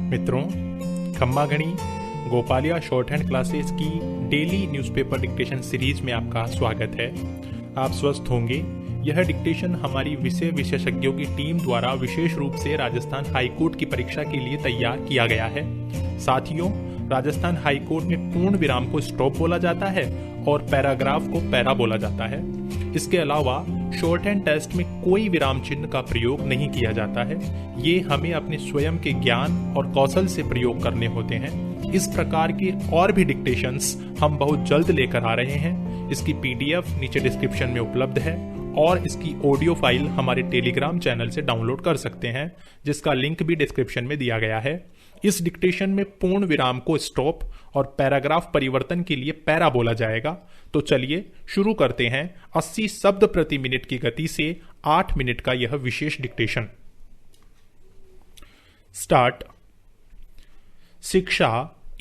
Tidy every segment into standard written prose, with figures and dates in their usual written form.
मित्रों, खम्मा गणी गोपालिया शॉर्ट हैंड क्लासेस की डेली न्यूज़पेपर डिक्टेशन सीरीज में आपका स्वागत है। आप स्वस्थ होंगे। यह डिक्टेशन हमारी विषय विशेषज्ञों की टीम द्वारा विशेष रूप से राजस्थान हाईकोर्ट की परीक्षा के लिए तैयार किया गया है। साथियों, राजस्थान हाईकोर्ट में पूर्ण विराम को स्टॉप बोला जाता है और पैराग्राफ को पैरा बोला जाता है। इसके अलावा शॉर्ट हैंड टेस्ट में कोई विराम चिन्ह का प्रयोग नहीं किया जाता है। ये हमें अपने स्वयं के ज्ञान और कौशल से प्रयोग करने होते हैं। इस प्रकार के और भी डिक्टेशंस हम बहुत जल्द लेकर आ रहे हैं। इसकी पीडीएफ नीचे डिस्क्रिप्शन में उपलब्ध है और इसकी ऑडियो फाइल हमारे टेलीग्राम चैनल से डाउनलोड कर सकते हैं, जिसका लिंक भी डिस्क्रिप्शन में दिया गया है। इस डिक्टेशन में पूर्ण विराम को स्टॉप और पैराग्राफ परिवर्तन के लिए पैरा बोला जाएगा। तो चलिए शुरू करते हैं 80 शब्द प्रति मिनट की गति से 8 मिनट का यह विशेष डिक्टेशन। स्टार्ट। शिक्षा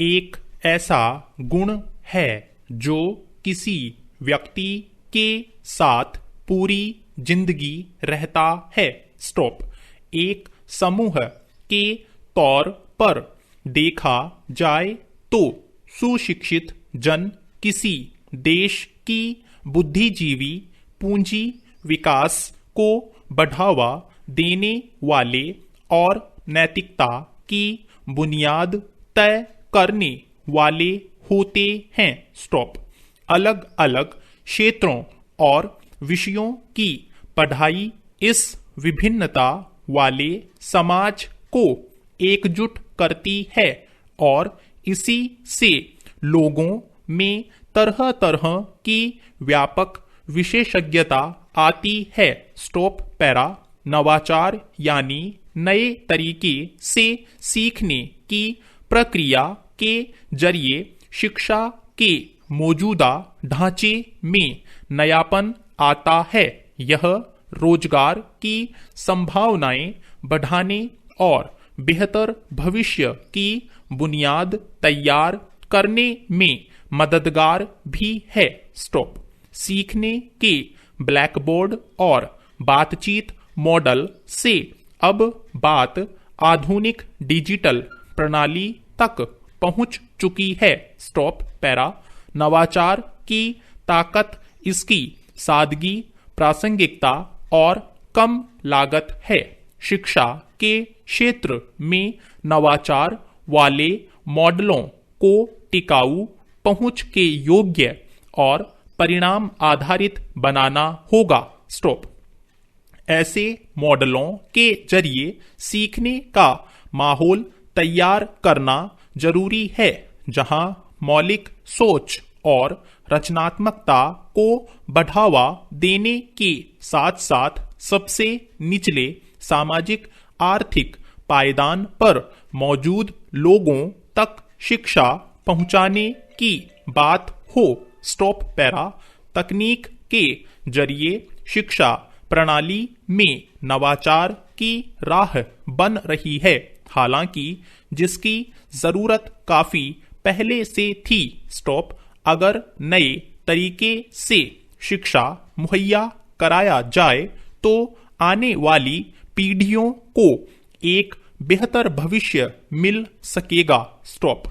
एक ऐसा गुण है जो किसी व्यक्ति के साथ पूरी जिंदगी रहता है। स्टॉप। एक समूह के तौर पर देखा जाए तो सुशिक्षित जन किसी देश की बुद्धिजीवी पूंजी विकास को बढ़ावा देने वाले और नैतिकता की बुनियाद तय करने वाले होते हैं। स्टॉप। अलग अलग क्षेत्रों और विषयों की पढ़ाई इस विभिन्नता वाले समाज को एकजुट करती है और इसी से लोगों में तरह तरह की व्यापक विशेषज्ञता आती है। Stop para. नवाचार यानी नए तरीके से सीखने की प्रक्रिया के जरिए शिक्षा के मौजूदा ढांचे में नयापन आता है। यह रोजगार की संभावनाएं बढ़ाने और बेहतर भविष्य की बुनियाद तैयार करने में मददगार भी है। स्टॉप। सीखने के ब्लैकबोर्ड और बातचीत मॉडल से अब बात आधुनिक डिजिटल प्रणाली तक पहुंच चुकी है। Stop para. नवाचार की ताकत इसकी सादगी, प्रासंगिकता और कम लागत है। शिक्षा के क्षेत्र में नवाचार वाले मॉडलों को टिकाऊ, पहुंच के योग्य और परिणाम आधारित बनाना होगा। स्टॉप। ऐसे मॉडलों के जरिए सीखने का माहौल तैयार करना जरूरी है जहां मौलिक सोच और रचनात्मकता को बढ़ावा देने के साथ साथ सबसे निचले सामाजिक आर्थिक पायदान पर मौजूद लोगों तक शिक्षा पहुंचाने की बात हो। Stop para. तकनीक के जरिए शिक्षा प्रणाली में नवाचार की राह बन रही है, हालांकि जिसकी जरूरत काफी पहले से थी। स्टॉप। अगर नए तरीके से शिक्षा मुहैया कराया जाए तो आने वाली पीढ़ियों को एक बेहतर भविष्य मिल सकेगा। स्टॉप।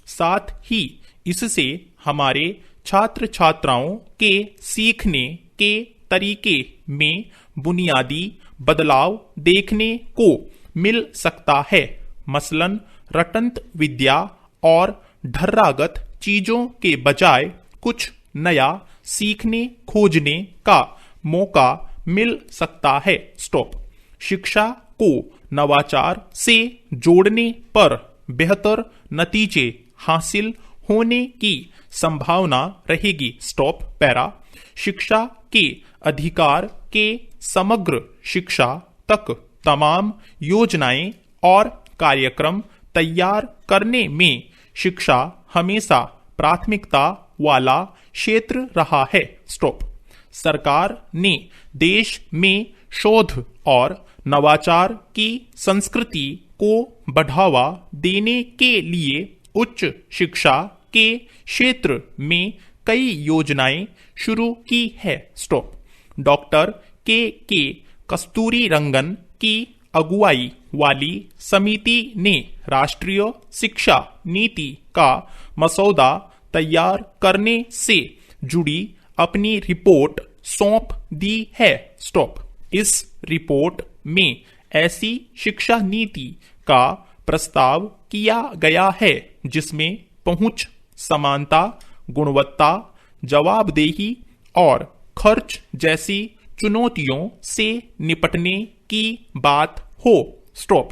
साथ ही इससे हमारे छात्र छात्राओं के सीखने के तरीके में बुनियादी बदलाव देखने को मिल सकता है। मसलन रटंत विद्या और ढर्रागत चीजों के बजाय कुछ नया सीखने खोजने का मौका मिल सकता है। स्टॉप। शिक्षा को नवाचार से जोड़ने पर बेहतर नतीजे हासिल होने की संभावना रहेगी। Stop para. शिक्षा के अधिकार के समग्र शिक्षा तक तमाम योजनाएं और कार्यक्रम तैयार करने में शिक्षा हमेशा प्राथमिकता वाला क्षेत्र रहा है। स्टॉप। सरकार ने देश में शोध और नवाचार की संस्कृति को बढ़ावा देने के लिए उच्च शिक्षा के क्षेत्र में कई योजनाएं शुरू की है। स्टॉप। डॉक्टर के कस्तूरी रंगन की अगुवाई वाली समिति ने राष्ट्रीय शिक्षा नीति का मसौदा तैयार करने से जुड़ी अपनी रिपोर्ट सौंप दी है। स्टॉप। इस रिपोर्ट में ऐसी शिक्षा नीति का प्रस्ताव किया गया है जिसमें पहुंच, समानता, गुणवत्ता, जवाबदेही और खर्च जैसी चुनौतियों से निपटने की बात हो। स्टॉप।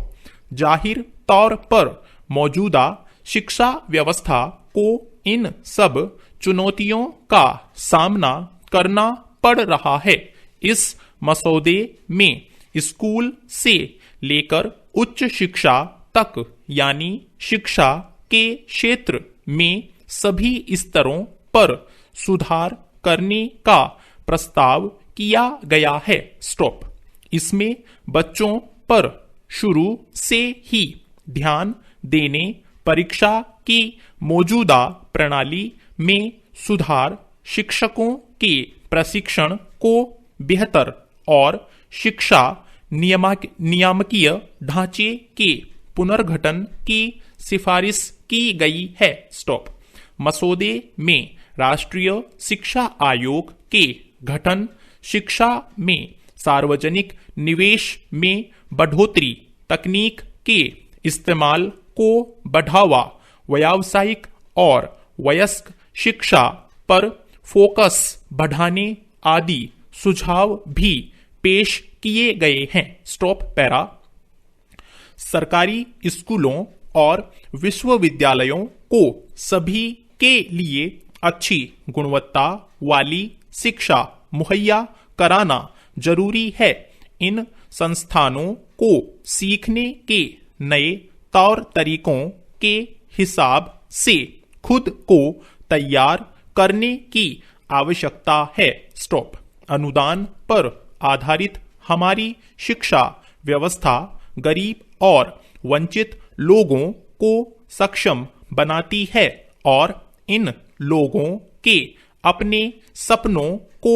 जाहिर तौर पर मौजूदा शिक्षा व्यवस्था को इन सब चुनौतियों का सामना करना पड़ रहा है। इस मसौदे में स्कूल से लेकर उच्च शिक्षा तक यानी शिक्षा के क्षेत्र में सभी स्तरों पर सुधार करने का प्रस्ताव किया गया है। स्टॉप। इसमें बच्चों पर शुरू से ही ध्यान देने, परीक्षा की मौजूदा प्रणाली में सुधार, शिक्षकों के प्रशिक्षण को बेहतर और शिक्षा नियामकीय ढांचे के पुनर्गठन की सिफारिश की गई है। स्टॉप। मसौदे में राष्ट्रीय शिक्षा आयोग के गठन, शिक्षा में सार्वजनिक निवेश में बढ़ोतरी, तकनीक के इस्तेमाल को बढ़ावा, व्यावसायिक और वयस्क शिक्षा पर फोकस बढ़ाने आदि सुझाव भी पेश किए गए हैं। Stop para. सरकारी स्कूलों और विश्वविद्यालयों को सभी के लिए अच्छी गुणवत्ता वाली शिक्षा मुहैया कराना जरूरी है। इन संस्थानों को सीखने के नए तौर तरीकों के हिसाब से खुद को तैयार करने की आवश्यकता है। स्टॉप। अनुदान पर आधारित हमारी शिक्षा व्यवस्था गरीब और वंचित लोगों को सक्षम बनाती है और इन लोगों के अपने सपनों को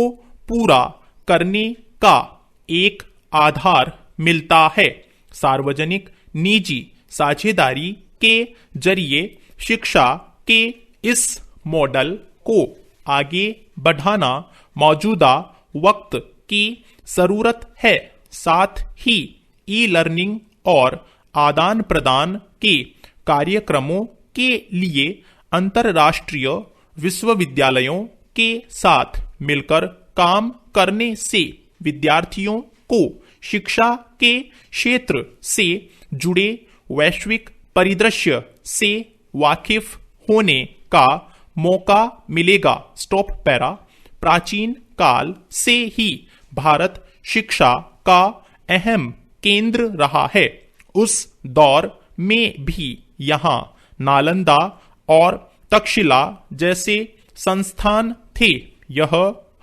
पूरा करने का एक आधार मिलता है। सार्वजनिक निजी साझेदारी के जरिए शिक्षा के इस मॉडल को आगे बढ़ाना मौजूदा वक्त की जरूरत है। साथ ही ई लर्निंग और आदान प्रदान के कार्यक्रमों के लिए अंतरराष्ट्रीय विश्वविद्यालयों के साथ मिलकर काम करने से विद्यार्थियों को शिक्षा के क्षेत्र से जुड़े वैश्विक परिदृश्य से वाकिफ होने का मौका मिलेगा। Stop para. प्राचीन काल से ही भारत शिक्षा का अहम केंद्र रहा है। उस दौर में भी यहाँ नालंदा और तक्षशिला जैसे संस्थान थे। यह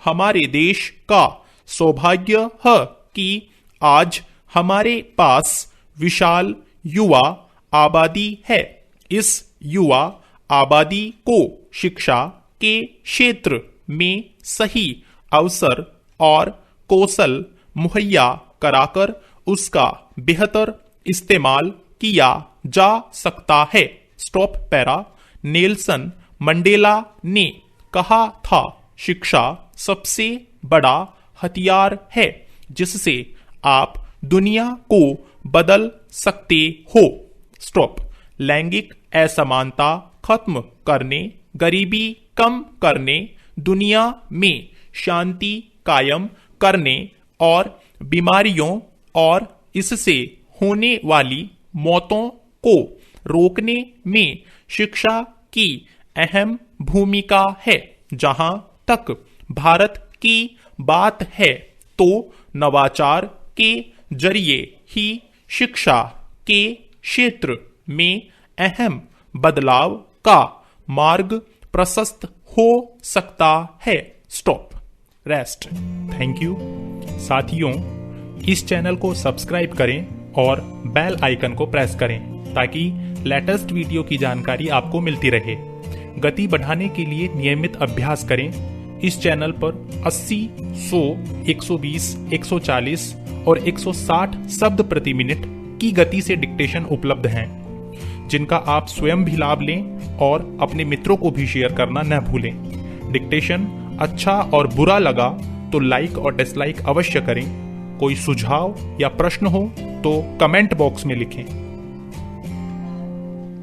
हमारे देश का सौभाग्य है कि आज हमारे पास विशाल युवा आबादी है। इस युवा आबादी को शिक्षा के क्षेत्र में सही अवसर और कौशल मुहैया कराकर उसका बेहतर इस्तेमाल किया जा सकता है। Stop para. नेल्सन मंडेला ने कहा था, शिक्षा सबसे बड़ा हथियार है जिससे आप दुनिया को बदल सकते हो। स्टॉप। लैंगिक असमानता खत्म करने, गरीबी कम करने, दुनिया में शांति कायम करने और बीमारियों और इससे होने वाली मौतों को रोकने में शिक्षा की अहम भूमिका है। जहां तक भारत की बात है तो नवाचार के जरिए ही शिक्षा के क्षेत्र में अहम बदलाव का मार्ग प्रशस्त हो सकता है। स्टॉप। रेस्ट। Thank you. साथियों, इस चैनल को सब्सक्राइब करें और बेल आइकन को प्रेस करें ताकि लेटेस्ट वीडियो की जानकारी आपको मिलती रहे। गति बढ़ाने के लिए नियमित अभ्यास करें। इस चैनल पर 80, 100, 120, 140 और 160 शब्द प्रति मिनट की गति से डिक्टेशन उपलब्ध हैं, जिनका आप स्वयं भी लाभ लें और अपने मित्रों को भी शेयर करना न भूलें। डिक्टेशन अच्छा और बुरा लगा तो लाइक और डिसलाइक अवश्य करें। कोई सुझाव या प्रश्न हो तो कमेंट बॉक्स में लिखें।